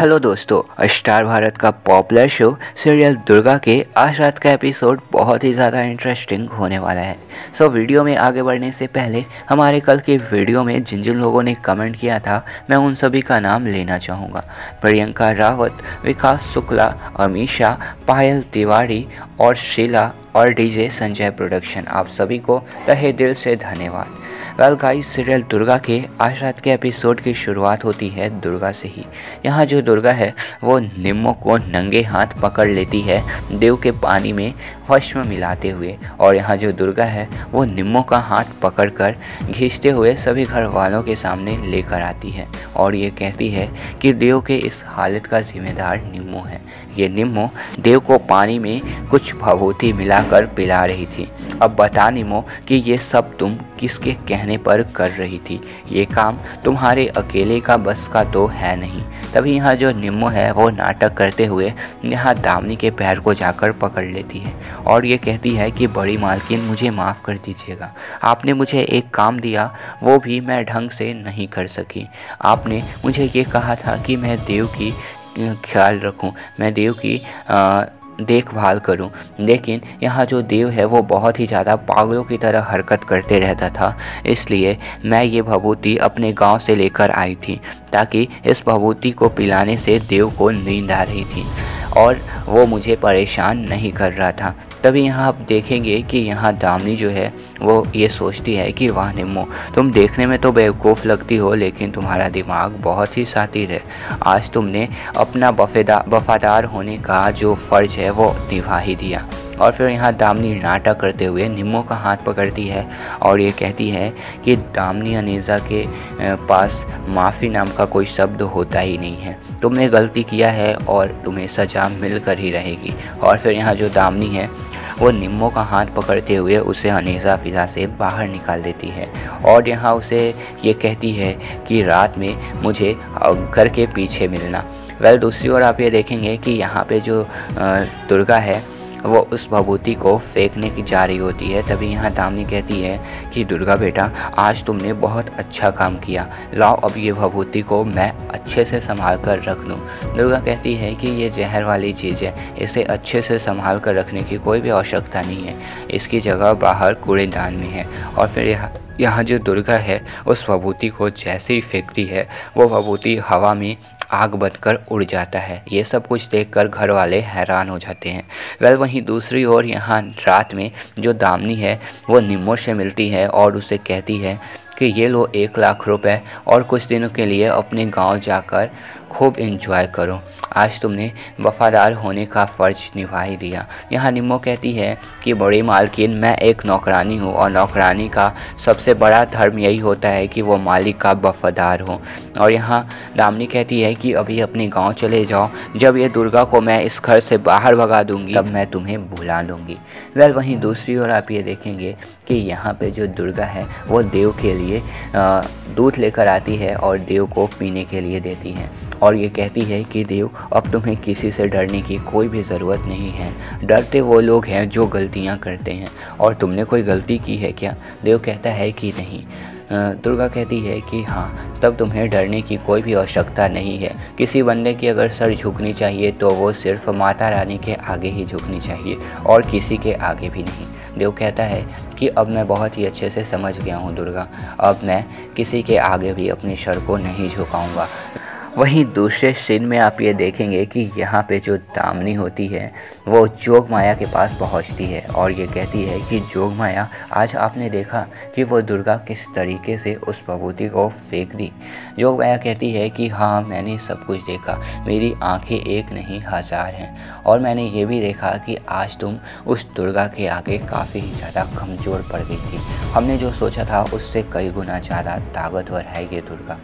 Hello दोस्तों, star Bharat का popular show serial Durga के आज रात का एपिसोड बहुत ही ज़्यादा इंटरेस्टिंग होने वाला है। वीडियो में आगे बढ़ने से पहले हमारे कल के वीडियो में जिन जिन लोगों ने कमेंट किया था मैं उन सभी का नाम लेना चाहूँगा। प्रियंका रावत, विकास शुक्ला, अमीषा, पायल तिवारी और शीला और डीजे संजय प्रोडक्शन, आप सभी को तहे दिल से धन्यवाद। वेल गाइस, सीरियल दुर्गा के आज रात के एपिसोड की शुरुआत होती है दुर्गा से ही। यहाँ जो दुर्गा है वो निम्मो को नंगे हाथ पकड़ लेती है देव के पानी में भस्म मिलाते हुए, और यहाँ जो दुर्गा है वो निम्मो का हाथ पकड़कर खींचते हुए सभी घर वालों के सामने लेकर आती है और ये कहती है कि देव के इस हालत का जिम्मेदार निम्मो है। ये निम्मो देव को पानी में कुछ भभूति मिलाकर पिला रही थी। अब बता निम्मो कि ये सब तुम किसके कहने पर कर रही थी, ये काम तुम्हारे अकेले का बस का तो है नहीं। तभी यहाँ जो निम्मो है वो नाटक करते हुए यहाँ दामिनी के पैर को जाकर पकड़ लेती है और ये कहती है कि बड़ी मालकिन मुझे माफ़ कर दीजिएगा, आपने मुझे एक काम दिया वो भी मैं ढंग से नहीं कर सकी। आपने मुझे ये कहा था कि मैं देव की ख्याल रखूं, मैं देव की देखभाल करूं, लेकिन यहाँ जो देव है वो बहुत ही ज़्यादा पागलों की तरह हरकत करते रहता था, इसलिए मैं ये भभूति अपने गांव से लेकर आई थी ताकि इस भभूति को पिलाने से देव को नींद आ रही थी और वो मुझे परेशान नहीं कर रहा था। तभी यहाँ आप देखेंगे कि यहाँ दामिनी जो है वो ये सोचती है कि वाह निम्मो, तुम देखने में तो बेवकूफ़ लगती हो लेकिन तुम्हारा दिमाग बहुत ही शातिर है। आज तुमने अपना वफादार होने का जो फ़र्ज है वो निभा ही दिया। और फिर यहाँ दामिनी नाटक करते हुए निम्मो का हाथ पकड़ती है और ये कहती है कि दामिनी अनीज़ा के पास माफ़ी नाम का कोई शब्द होता ही नहीं है, तुमने गलती किया है और तुम्हें सज़ा मिलकर ही रहेगी। और फिर यहाँ जो दामिनी है वो निम्मो का हाथ पकड़ते हुए उसे अनीज़ा फ़िज़ा से बाहर निकाल देती है और यहाँ उसे ये कहती है कि रात में मुझे घर के पीछे मिलना। वेल दूसरी ओर आप ये देखेंगे कि यहाँ पे जो दुर्गा है वो उस भभूति को फेंकने की जा रही होती है। तभी यहाँ दामिनी कहती है कि दुर्गा बेटा, आज तुमने बहुत अच्छा काम किया, लाओ अब ये भभूति को मैं अच्छे से संभाल कर रख लूँ। दुर्गा कहती है कि ये जहर वाली चीज़ है, इसे अच्छे से संभाल कर रखने की कोई भी आवश्यकता नहीं है, इसकी जगह बाहर कूड़ेदान में है। और फिर यहाँ जो दुर्गा है उस भभूति को जैसे ही फेंकती है वो भभूति हवा में आग बनकर उड़ जाता है। ये सब कुछ देखकर घर वाले हैरान हो जाते हैं। वेल वहीं दूसरी ओर यहाँ रात में जो दामिनी है वो निम्मो से मिलती है और उसे कहती है कि ये लो 1 लाख रुपए और कुछ दिनों के लिए अपने गांव जाकर खूब एंजॉय करो, आज तुमने वफ़ादार होने का फ़र्ज निभा ही दिया। यहाँ निम्मो कहती है कि बड़ी मालकिन, मैं एक नौकरानी हूँ और नौकरानी का सबसे बड़ा धर्म यही होता है कि वो मालिक का वफ़ादार हो। और यहाँ दामिनी कहती है कि अभी अपने गांव चले जाओ, जब ये दुर्गा को मैं इस घर से बाहर भगा दूंगी तब मैं तुम्हें बुला लूँगी। वेल वहीं दूसरी ओर आप ये देखेंगे कि यहाँ पे जो दुर्गा है वो देव के लिए दूध लेकर आती है और देव को पीने के लिए देती है और ये कहती है कि देव, अब तुम्हें किसी से डरने की कोई भी ज़रूरत नहीं है, डरते वो लोग हैं जो गलतियाँ करते हैं, और तुमने कोई गलती की है क्या? देव कहता है कि नहीं। दुर्गा कहती है कि हाँ, तब तुम्हें डरने की कोई भी आवश्यकता नहीं है। किसी बंदे की अगर सर झुकनी चाहिए तो वो सिर्फ माता रानी के आगे ही झुकनी चाहिए और किसी के आगे भी नहीं। देव कहता है कि अब मैं बहुत ही अच्छे से समझ गया हूँ दुर्गा, अब मैं किसी के आगे भी अपने सर को नहीं झुकाऊँगा। वहीं दूसरे सीन में आप ये देखेंगे कि यहाँ पे जो दामिनी होती है वो जोगमाया के पास पहुँचती है और ये कहती है कि जोगमाया, आज आपने देखा कि वो दुर्गा किस तरीके से उस भभूति को फेंक दी। जोगमाया कहती है कि हाँ, मैंने सब कुछ देखा, मेरी आंखें एक नहीं 1000 हैं और मैंने ये भी देखा कि आज तुम उस दुर्गा के आगे काफ़ी ही ज़्यादा कमज़ोर पड़ गई थी। हमने जो सोचा था उससे कई गुना ज़्यादा ताकतवर है ये दुर्गा।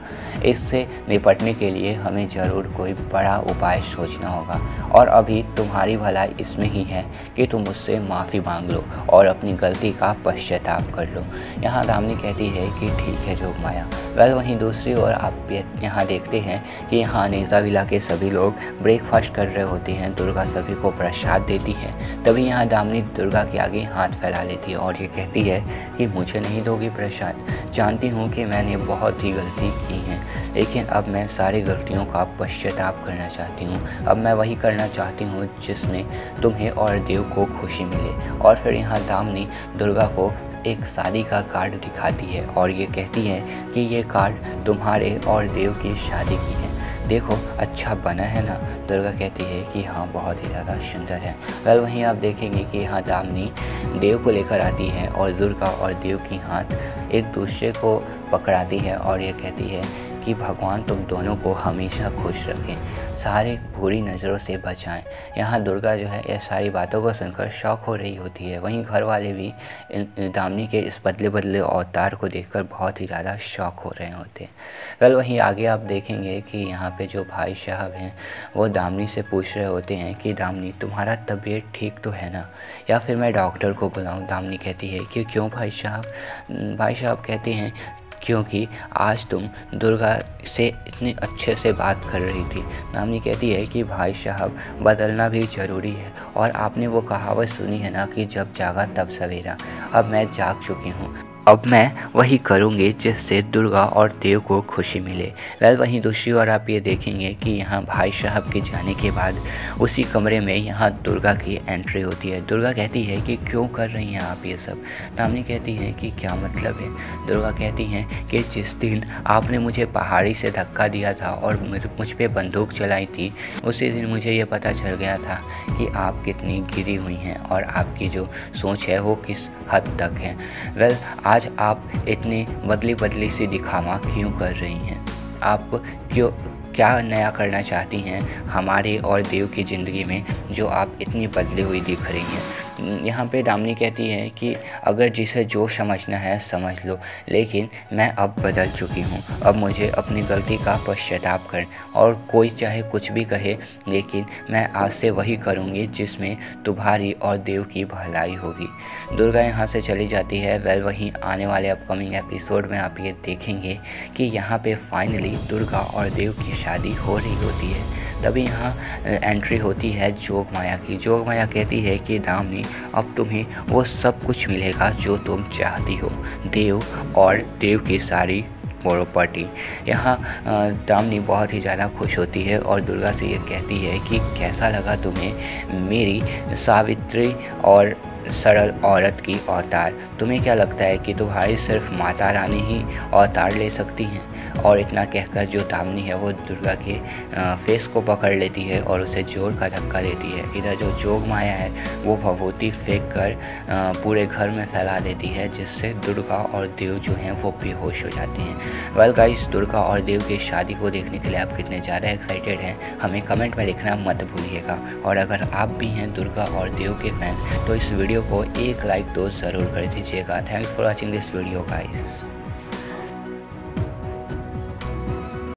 इससे निपटने के लिए हमें ज़रूर कोई बड़ा उपाय सोचना होगा और अभी तुम्हारी भलाई इसमें ही है कि तुम उससे माफ़ी मांग लो और अपनी गलती का पश्चाताप कर लो। यहाँ दामिनी कहती है कि ठीक है जोगमाया। वेल वहीं दूसरी ओर आप यहाँ देखते हैं कि यहाँ अनीज़ा विला के सभी लोग ब्रेकफास्ट कर रहे होते हैं, दुर्गा सभी को प्रसाद देती है। तभी यहाँ दामिनी दुर्गा के आगे हाथ फैला लेती है और ये कहती है कि मुझे नहीं दोगी प्रसाद, जानती हूँ कि मैंने बहुत ही गलती की है, लेकिन अब मैं सारी गलतियों का पश्चाताप करना चाहती हूँ। अब मैं वही करना चाहती हूँ जिसमें तुम्हें और देव को खुशी मिले। और फिर यहाँ दामिनी दुर्गा को एक शादी का कार्ड दिखाती है और ये कहती है कि ये कार्ड तुम्हारे और देव की शादी की है, देखो अच्छा बना है ना। दुर्गा कहती है कि हाँ बहुत ही ज़्यादा सुंदर है। वेल वहीं आप देखेंगे कि यहाँ दामिनी देव को लेकर आती है और दुर्गा और देव की हाथ एक दूसरे को पकड़ाती है और ये कहती है कि भगवान तुम दोनों को हमेशा खुश रखें, सारे बुरी नज़रों से बचाएं। यहाँ दुर्गा जो है ये सारी बातों को सुनकर शॉक हो रही होती है। वहीं घर वाले भी दामिनी के इस बदले बदले अवतार को देखकर बहुत ही ज़्यादा शॉक हो रहे होते हैं। वेल वहीं आगे आप देखेंगे कि यहाँ पे जो भाई साहब हैं वो दामिनी से पूछ रहे होते हैं कि दामिनी तुम्हारा तबीयत ठीक तो है ना, या फिर मैं डॉक्टर को बुलाऊँ। दामिनी कहती है कि क्यों भाई साहब। भाई साहब कहते हैं क्योंकि आज तुम दुर्गा से इतने अच्छे से बात कर रही थी। दामिनी कहती है कि भाई साहब बदलना भी ज़रूरी है, और आपने वो कहावत सुनी है ना कि जब जागा तब सवेरा। अब मैं जाग चुकी हूँ, अब मैं वही करूँगी जिससे दुर्गा और देव को खुशी मिले। वेल वहीं दूसरी ओर आप ये देखेंगे कि यहाँ भाई साहब के जाने के बाद उसी कमरे में यहाँ दुर्गा की एंट्री होती है। दुर्गा कहती है कि क्यों कर रही हैं आप ये सब। दामिनी कहती है कि क्या मतलब है। दुर्गा कहती हैं कि जिस दिन आपने मुझे पहाड़ी से धक्का दिया था और मुझ पे बंदूक चलाई थी, उसी दिन मुझे ये पता चल गया था कि आप कितनी गिरी हुई हैं और आपकी जो सोच है वो किस हद तक है। वेल आज आप इतनी बदली सी दिखावा क्यों कर रही हैं, आप क्यों क्या नया करना चाहती हैं हमारे और देव की ज़िंदगी में जो आप इतनी बदली हुई दिख रही हैं। यहाँ पे दामिनी कहती है कि अगर जिसे जो समझना है समझ लो, लेकिन मैं अब बदल चुकी हूँ। अब मुझे अपनी गलती का पश्चाताप कर, और कोई चाहे कुछ भी कहे लेकिन मैं आज से वही करूँगी जिसमें तुम्हारी और देव की भलाई होगी। दुर्गा यहाँ से चली जाती है। वेल वहीं आने वाले अपकमिंग एपिसोड में आप ये देखेंगे कि यहाँ पे फाइनली दुर्गा और देव की शादी हो रही होती है। तभी यहाँ एंट्री होती है जोग माया की। जोग माया कहती है कि दामिनी अब तुम्हें वो सब कुछ मिलेगा जो तुम चाहती हो, देव और देव की सारी प्रॉपर्टी। यहाँ दामिनी बहुत ही ज़्यादा खुश होती है और दुर्गा से ये कहती है कि कैसा लगा तुम्हें मेरी सावित्री और सरल औरत की अवतार। तुम्हें क्या लगता है कि तुम्हारी सिर्फ माता रानी ही अवतार ले सकती हैं। और इतना कहकर जो दामिनी है वो दुर्गा के फेस को पकड़ लेती है और उसे जोर का धक्का देती है। इधर जो जोग माया है वो भभूति फेंक कर पूरे घर में फैला देती है, जिससे दुर्गा और देव जो हैं वो बेहोश हो जाते हैं। वेल गाइस, दुर्गा और देव की शादी को देखने के लिए आप कितने ज़्यादा एक्साइटेड हैं हमें कमेंट में लिखना मत भूलिएगा। और अगर आप भी हैं दुर्गा और देव के फैन तो इस वीडियो को एक लाइक तो ज़रूर कर दीजिएगा। Thanks for watching this video guys.